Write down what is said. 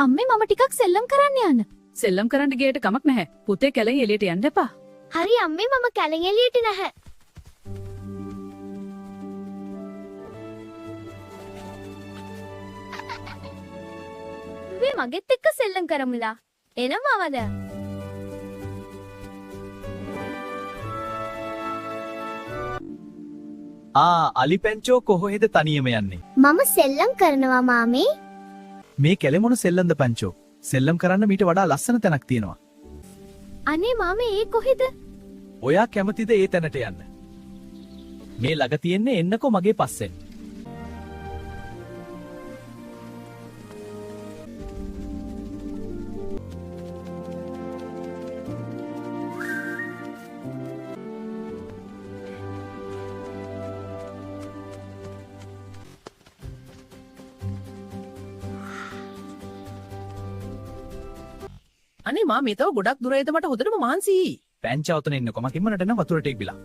අම්මේ මම ටිකක් සෙල්ලම් කරන්න යන්න. සෙල්ලම් කරන්න ගියට කමක් නැහැ. පුතේ කැලේ එළියට යන්න එපා. හරි අම්මේ මම කැලෙන් එළියට නැහැ. මගෙත් එක්ක සෙල්ලම් කරමුලා. එනමවද? අලි පැංචෝ කොහොහෙද තනියම යන්නේ? මම සෙල්ලම් කරනවා මාමේ. මේ කැලේ මොන සෙල්ලම්ද පැංචෝ? සෙල්ලම් කරන්න මීට වඩා ලස්සන තැනක් තියෙනවා. අනේ මාමේ ඒ කොහෙද? ඔයා කැමතිද ඒ තැනට යන්න? මේ ළඟ තියෙන්නේ එන්නකෝ මගේ පස්සෙන්. අනේ මා මේ තව ගොඩක් දුර එද මට හොඳටම මහන්සියි. පැංචා උතන ඉන්නකෝ මම කිම්මනට එන වතුරට එක් බිලා.